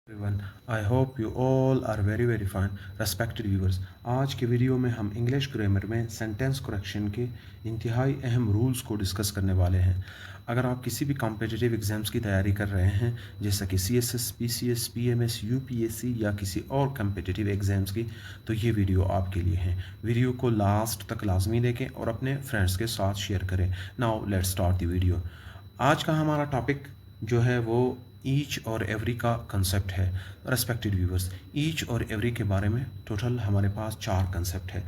Everyone, I hope you all are very fine respected viewers. आज के video में हम इंग्लिश ग्रामर में सेंटेंस करेक्शन के इंतहाई अहम रूल्स को डिस्कस करने वाले हैं। अगर आप किसी भी कॉम्पिटिटिव एग्ज़ाम्स की तैयारी कर रहे हैं, जैसा कि CSS, PCS, PMS, UPSC या किसी और कॉम्पिटिटिव एग्ज़ाम्स की, तो ये वीडियो आपके लिए है। वीडियो को लास्ट तक लाजमी देखें और अपने फ्रेंड्स के साथ शेयर करें। Now let's start the video. आज का हमारा टॉपिक जो है वो ईच और एवरी का कंसेप्ट है। रेस्पेक्टेड व्यूवर्स, ईच और एवरी के बारे में टोटल हमारे पास 4 कंसेप्ट है।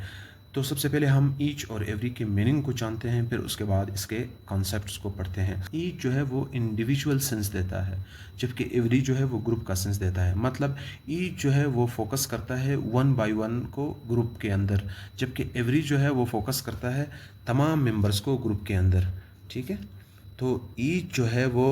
तो सबसे पहले हम ईच और एवरी के मीनिंग को जानते हैं, फिर उसके बाद इसके कॉन्सेप्ट्स को पढ़ते हैं। ईच जो है वो इंडिविजुअल सेंस देता है, जबकि एवरी जो है वो ग्रुप का सेंस देता है। मतलब ईच जो है वो फोकस करता है वन बाय वन को ग्रुप के अंदर, जबकि एवरी जो है वो फोकस करता है तमाम मेंबर्स को ग्रुप के अंदर। ठीक है, तो ईच जो है वो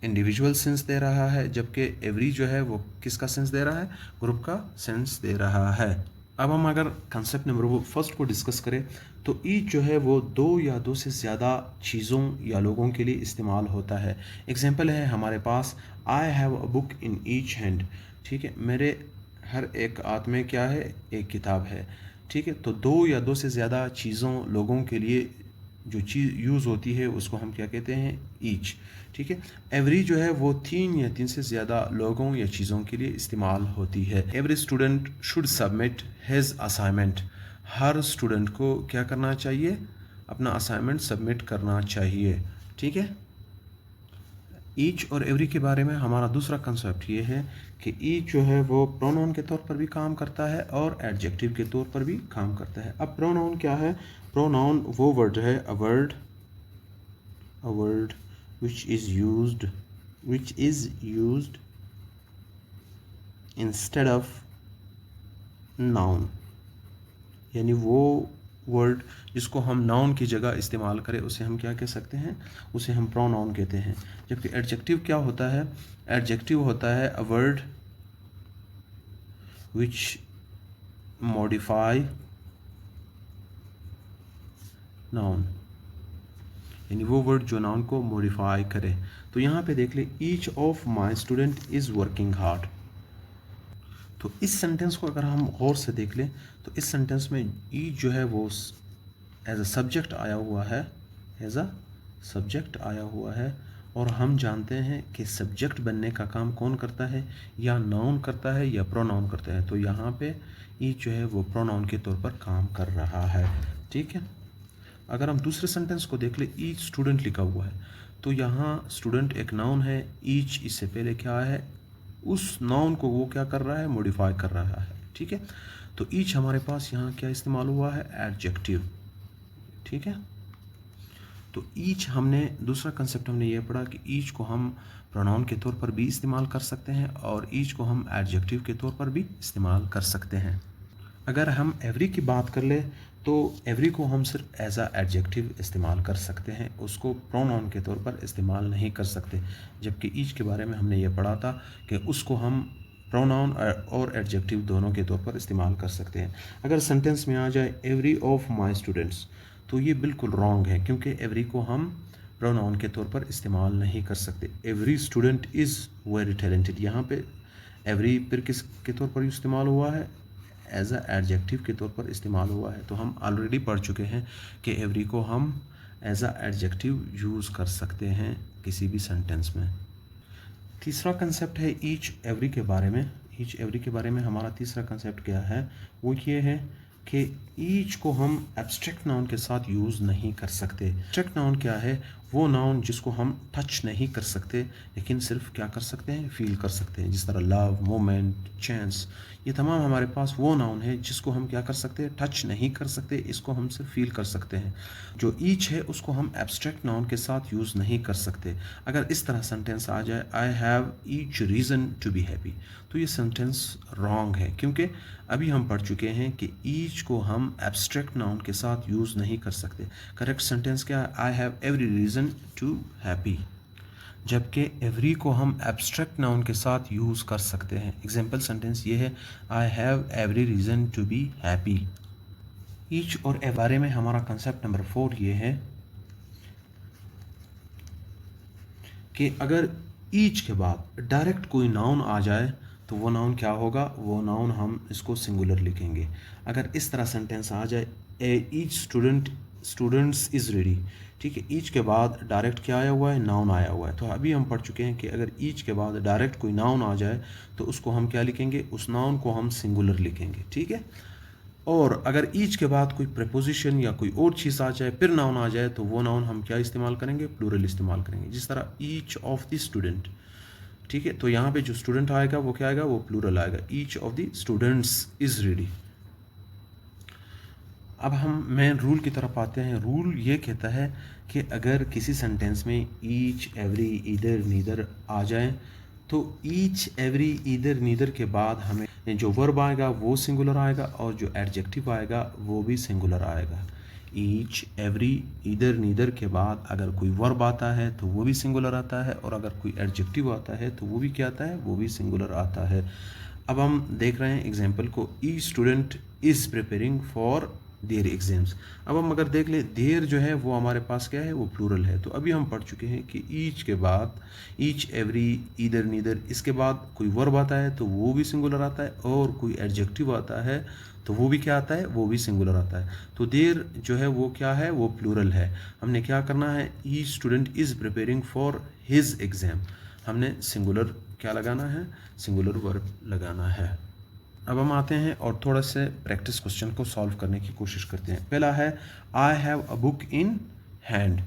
इंडिविजुअल सेंस दे रहा है, जबकि एवरी जो है वो किसका सेंस दे रहा है? ग्रुप का सेंस दे रहा है। अब हम अगर कंसेप्ट नंबर वो फर्स्ट को डिस्कस करें, तो ईच जो है वो दो या दो से ज़्यादा चीज़ों या लोगों के लिए इस्तेमाल होता है। एग्जाम्पल है हमारे पास, I have a book in each hand. ठीक है, मेरे हर एक हाथ में क्या है? एक किताब है। ठीक है, तो दो या दो से ज़्यादा चीज़ों लोगों के लिए जो चीज़ यूज़ होती है उसको हम क्या कहते हैं? ईच। ठीक है, एवरी जो है वो 3 या 3 से ज़्यादा लोगों या चीज़ों के लिए इस्तेमाल होती है। Every student should submit his assignment. Her student को क्या करना चाहिए? अपना असाइनमेंट सबमिट करना चाहिए। ठीक है, ईच और एवरी के बारे में हमारा दूसरा कंसेप्ट ये है कि ईच जो है वो प्रोनाउन के तौर पर भी काम करता है और एडजेक्टिव के तौर पर भी काम करता है। अब प्रोनाउन क्या है? प्रोनाउन वो वर्ड है, a word which is used instead of noun। यानी वो वर्ड जिसको हम नाउन की जगह इस्तेमाल करें उसे हम क्या कह सकते हैं? उसे हम प्रोनाउन कहते हैं। जबकि एडजेक्टिव क्या होता है? एडजेक्टिव होता है a word which modify noun, यानी वो वर्ड जो नाउन को मॉडिफाई करे। तो यहाँ पे देख ले, each of my student is working hard. तो इस सेंटेंस को अगर हम गौर से देख लें, तो इस सेंटेंस में ईच जो है वो एज अ सब्जेक्ट आया हुआ है, एज अ सब्जेक्ट आया हुआ है। और हम जानते हैं कि सब्जेक्ट बनने का काम कौन करता है? या नाउन करता है या प्रोनाउन करता है। तो यहाँ पे ईच जो है वो प्रोनाउन के तौर पर काम कर रहा है। ठीक है, अगर हम दूसरे सेंटेंस को देख ले, ईच स्टूडेंट लिखा हुआ है, तो यहाँ स्टूडेंट एक नाउन है, ईच इससे पहले क्या है? उस नाउन को वो क्या कर रहा है? मॉडिफाई कर रहा है। ठीक है, तो ईच हमारे पास यहाँ क्या इस्तेमाल हुआ है? एडजेक्टिव। ठीक है, तो ईच हमने दूसरा कंसेप्ट हमने ये पढ़ा कि ईच को हम प्रोनाउन के तौर पर भी इस्तेमाल कर सकते हैं और ईच को हम एडजेक्टिव के तौर पर भी इस्तेमाल कर सकते हैं। अगर हम एवरी की बात कर ले, तो एवरी को हम सिर्फ एज आ एडजेक्टिव इस्तेमाल कर सकते हैं, उसको प्रोनाउन के तौर पर इस्तेमाल नहीं कर सकते। जबकि ईच के बारे में हमने ये पढ़ा था कि उसको हम प्रोनाउन और एडजेक्टिव दोनों के तौर पर इस्तेमाल कर सकते हैं। अगर सेंटेंस में आ जाए एवरी ऑफ माई स्टूडेंट्स, तो ये बिल्कुल रॉन्ग है, क्योंकि एवरी को हम प्रोनाउन के तौर पर इस्तेमाल नहीं कर सकते। Every student is very talented, यहाँ पे एवरी फिर किस के तौर पर इस्तेमाल हुआ है? एज अ एडजेक्टिव के तौर पर इस्तेमाल हुआ है। तो हम ऑलरेडी पढ़ चुके हैं कि एवरी को हम एज अ एडजेक्टिव यूज़ कर सकते हैं किसी भी सेंटेंस में। तीसरा कंसेप्ट है ईच एवरी के बारे में। ईच एवरी के बारे में हमारा तीसरा कंसेप्ट क्या है? वो ये है कि ईच को हम एब्स्ट्रैक्ट नाउन के साथ यूज़ नहीं कर सकते। एब्स्ट्रैक्ट नाउन क्या है? वो नाउन जिसको हम टच नहीं कर सकते, लेकिन सिर्फ क्या कर सकते हैं? फील कर सकते हैं। जिस तरह लव, मोमेंट, चांस, ये तमाम हमारे पास वो नाउन है जिसको हम क्या कर सकते हैं? टच नहीं कर सकते, इसको हम सिर्फ फील कर सकते हैं। जो ईच है उसको हम एब्स्ट्रैक्ट नाउन के साथ यूज़ नहीं कर सकते। अगर इस तरह सेंटेंस आ जाए, I have each reason to be happy, तो ये सेंटेंस रॉन्ग है, क्योंकि अभी हम पढ़ चुके हैं कि ईच को हम एब्स्ट्रैक्ट नाउन के साथ यूज़ नहीं कर सकते। करेक्ट सेंटेंस क्या है? I have every reason to happy. जबकि एवरी को हम एब्स्ट्रैक्ट नाउन के साथ यूज़ कर सकते हैं। एग्जाम्पल सेंटेंस ये है, I have every reason to be happy. Each और ए बारे में हमारा कंसेप्ट नंबर 4 ये है कि अगर ईच के बाद डायरेक्ट कोई नाउन आ जाए तो वो नाउन क्या होगा, वो नाउन हम इसको सिंगुलर लिखेंगे। अगर इस तरह सेंटेंस आ जाए, ईच स्टूडेंट्स इज़ रेडी, ठीक है, ईच के बाद डायरेक्ट क्या आया हुआ है, नाउन आया हुआ है। तो अभी हम पढ़ चुके हैं कि अगर ईच के बाद डायरेक्ट कोई नाउन आ जाए तो उसको हम क्या लिखेंगे, उस नाउन को हम सिंगुलर लिखेंगे, ठीक है। और अगर ईच के बाद कोई प्रपोजिशन या कोई और चीज़ आ जाए, फिर नाउन आ जाए, तो वो नाउन हम क्या इस्तेमाल करेंगे, प्लूरल इस्तेमाल करेंगे। जिस तरह ईच ऑफ द स्टूडेंट, ठीक है, तो यहाँ पे जो स्टूडेंट आएगा वो क्या आएगा, वो प्लूरल आएगा, each of the students is ready. अब हम मेन रूल की तरफ आते हैं। रूल ये कहता है कि अगर किसी सेंटेंस में ईच, एवरी, ईदर, नीदर आ जाए तो ईच, एवरी, ईदर, नीदर के बाद हमें जो वर्ब आएगा वो सिंगुलर आएगा और जो एडजेक्टिव आएगा वो भी सिंगुलर आएगा। ईच, एवरी, ईदर, नीदर के बाद अगर कोई वर्ब आता है तो वो भी सिंगुलर आता है, और अगर कोई एडजेक्टिव आता है तो वो भी क्या आता है, वो भी सिंगुलर आता है। अब हम देख रहे हैं एग्जाम्पल को, each student is preparing for their exams. अब हम अगर देख ले, देयर जो है वो हमारे पास क्या है, वो प्लूरल है। तो अभी हम पढ़ चुके हैं कि ईच के बाद ईच, एवरी, ईदर, नीदर, इसके बाद कोई वर्ब आता है तो वो भी सिंगुलर आता है, और कोई एडजेक्टिव आता है तो वो भी क्या आता है, वो भी सिंगुलर आता है। तो देयर जो है वो क्या है, वो प्लूरल है। हमने क्या करना है, each student is preparing for his exam, हमने सिंगुलर क्या लगाना है, सिंगुलर वर्ब लगाना है। अब हम आते हैं और थोड़ा से प्रैक्टिस क्वेश्चन को सॉल्व करने की कोशिश करते हैं। पहला है I have a book in hand.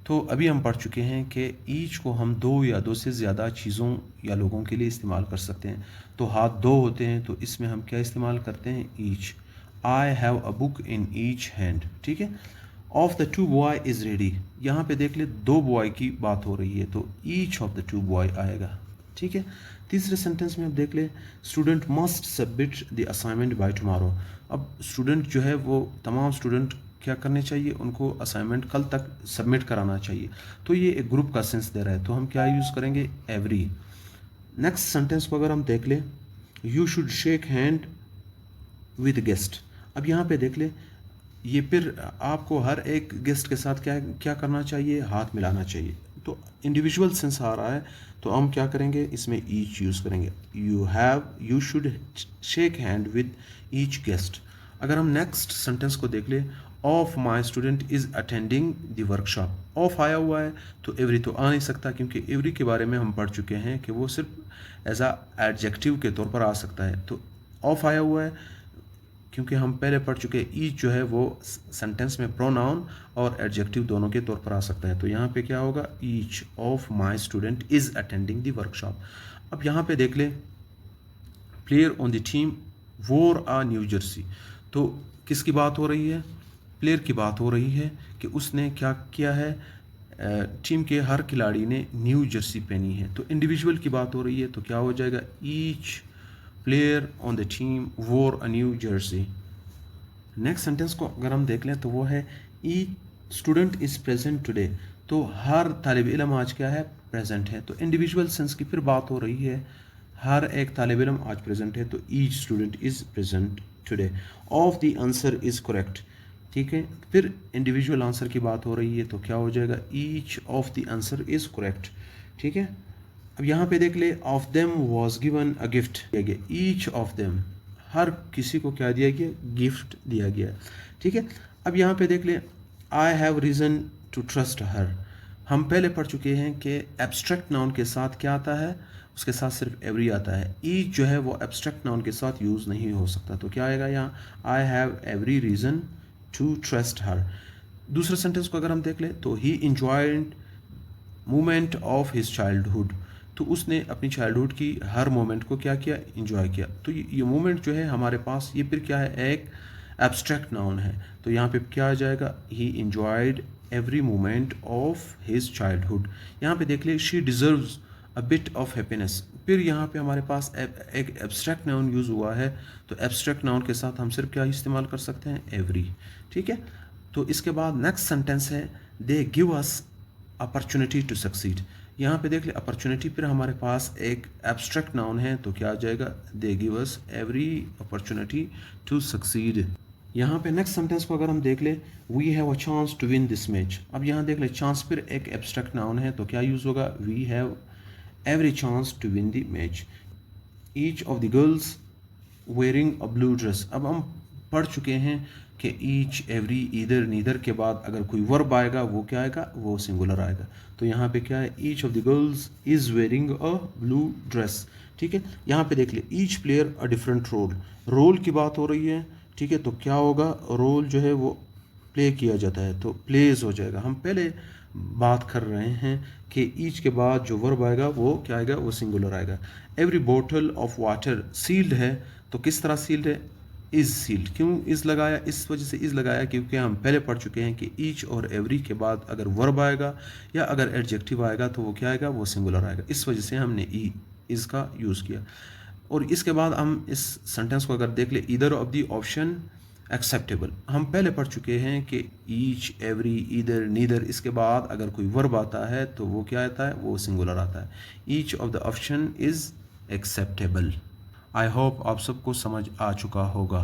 तो अभी हम पढ़ चुके हैं कि ईच को हम दो या दो से ज़्यादा चीज़ों या लोगों के लिए इस्तेमाल कर सकते हैं। तो हाथ दो होते हैं तो इसमें हम क्या इस्तेमाल करते हैं, each. I have a book in each hand, ठीक है। Of the two boy is ready, यहाँ पे देख ले दो बॉय की बात हो रही है तो each of the two boy आएगा, ठीक है। तीसरे सेंटेंस में अब देख ले, student must submit the assignment by tomorrow. अब स्टूडेंट जो है वो तमाम स्टूडेंट क्या करने चाहिए, उनको असाइनमेंट कल तक सबमिट कराना चाहिए। तो ये एक ग्रुप का सेंस दे रहा है, तो हम क्या यूज़ करेंगे, एवरी। नेक्स्ट सेंटेंस को अगर हम देख ले, you should shake hand with guest. अब यहाँ पे देख ले, ये फिर आपको हर एक गेस्ट के साथ क्या क्या करना चाहिए, हाथ मिलाना चाहिए। तो इंडिविजुअल सेंस आ रहा है तो हम क्या करेंगे, इसमें ईच यूज़ करेंगे, you should shake hand with each guest. अगर हम नेक्स्ट सेंटेंस को देख ले, of my student is attending the workshop. Of आया हुआ है तो एवरी तो आ नहीं सकता, क्योंकि एवरी के बारे में हम पढ़ चुके हैं कि वो सिर्फ एज आ एडजेक्टिव के तौर पर आ सकता है। तो ऑफ आया हुआ है क्योंकि हम पहले पढ़ चुके हैं ईच जो है वो सेंटेंस में प्रोनाउन और एडजेक्टिव दोनों के तौर पर आ सकता है। तो यहाँ पे क्या होगा, each of my student is attending the workshop. अब यहाँ पे देख ले, प्लेयर ऑन द टीम वोर आ न्यू जर्सी। तो किसकी बात हो रही है, प्लेयर की बात हो रही है कि उसने क्या किया है, टीम के हर खिलाड़ी ने न्यू जर्सी पहनी है। तो इंडिविजुअल की बात हो रही है तो क्या हो जाएगा, each player on the team wore a new jersey. Next sentence को अगर हम देख लें तो वो है each student is present today. तो हर तालिब इल्म आज क्या है, प्रेजेंट है। तो इंडिविजुअल सेंस की फिर बात हो रही है, हर एक तालिब इल्म आज प्रेजेंट है, तो each student is present today. Of the answer is correct, ठीक है। फिर इंडिविजुअल आंसर की बात हो रही है तो क्या हो जाएगा, each of the answer is correct, ठीक है। अब यहाँ पे देख ले, of them was given a gift दिया गया, ईच ऑफ देम हर किसी को क्या दिया गया, गिफ्ट दिया गया, ठीक है। अब यहाँ पे देख ले, I have reason to trust her. हम पहले पढ़ चुके हैं कि एब्स्ट्रैक्ट नाउन के साथ क्या आता है, उसके साथ सिर्फ एवरी आता है। ईच जो है वो एब्स्ट्रैक्ट नाउन के साथ यूज़ नहीं हो सकता, तो क्या आएगा यहाँ, I have every reason to trust her. दूसरे सेंटेंस को अगर हम देख ले तो he enjoyed moment of his childhood. तो उसने अपनी चाइल्डहुड की हर मोमेंट को क्या किया, इंजॉय किया। तो ये मोमेंट जो है हमारे पास, ये फिर क्या है, एक एब्स्ट्रैक्ट नाउन है। तो यहाँ पे क्या आ जाएगा, ही enjoyed every moment of his childhood. यहाँ पे देख ले, she deserves a bit of happiness. फिर यहाँ पे हमारे पास एक एब्स्ट्रैक्ट नाउन यूज़ हुआ है, तो एब्स्ट्रैक्ट नाउन के साथ हम सिर्फ क्या इस्तेमाल कर सकते हैं, एवरी, ठीक है। तो इसके बाद नेक्स्ट सेंटेंस है, they give us opportunity to succeed. यहाँ पे देख ले, अपॉर्चुनिटी फिर हमारे पास एक एब्स्ट्रैक्ट नाउन है, तो क्या आ जाएगा, they give us every opportunity to succeed. यहाँ पे नेक्स्ट सेंटेंस को अगर हम देख ले, we have a chance to win this match. अब यहाँ देख ले, चांस फिर एक एब्स्ट्रैक्ट नाउन है, तो क्या यूज़ होगा, we have every chance to win the match. Each of the girls wearing a blue dress. अब हम पढ़ चुके हैं कि each, every, either, neither के बाद अगर कोई वर्ब आएगा वो क्या आएगा, वो सिंगुलर आएगा. तो यहाँ पे क्या है, each of the girls is wearing a blue dress. ठीक है, यहाँ पे देख ले each player a different role. Role की बात हो रही है. ठीक है, तो क्या होगा, रोल जो है वो प्ले किया जाता है, तो प्लेज हो जाएगा. हम पहले बात कर रहे हैं कि ईच के बाद जो वर्ब आएगा वो क्या आएगा, वो सिंगुलर आएगा. Every bottle of water sealed है. तो किस तरह सील्ड है, इज़ सील्ड. क्यों इज़ लगाया, इस वजह से इज़ लगाया क्योंकि हम पहले पढ़ चुके हैं कि ईच और एवरी के बाद अगर वर्ब आएगा या अगर एडजेक्टिव आएगा तो वो क्या आएगा, वो सिंगुलर आएगा. इस वजह से हमने इज़ का यूज़ किया. और इसके बाद हम इस सेंटेंस को अगर देख ले, either of the option acceptable. हम पहले पढ़ चुके हैं कि ईच, एवरी, ईदर, नीदर, इसके बाद अगर कोई वर्ब आता है तो वो क्या आता है, वो सिंगुलर आता है. Each of the option is acceptable. I hope आप सबको समझ आ चुका होगा.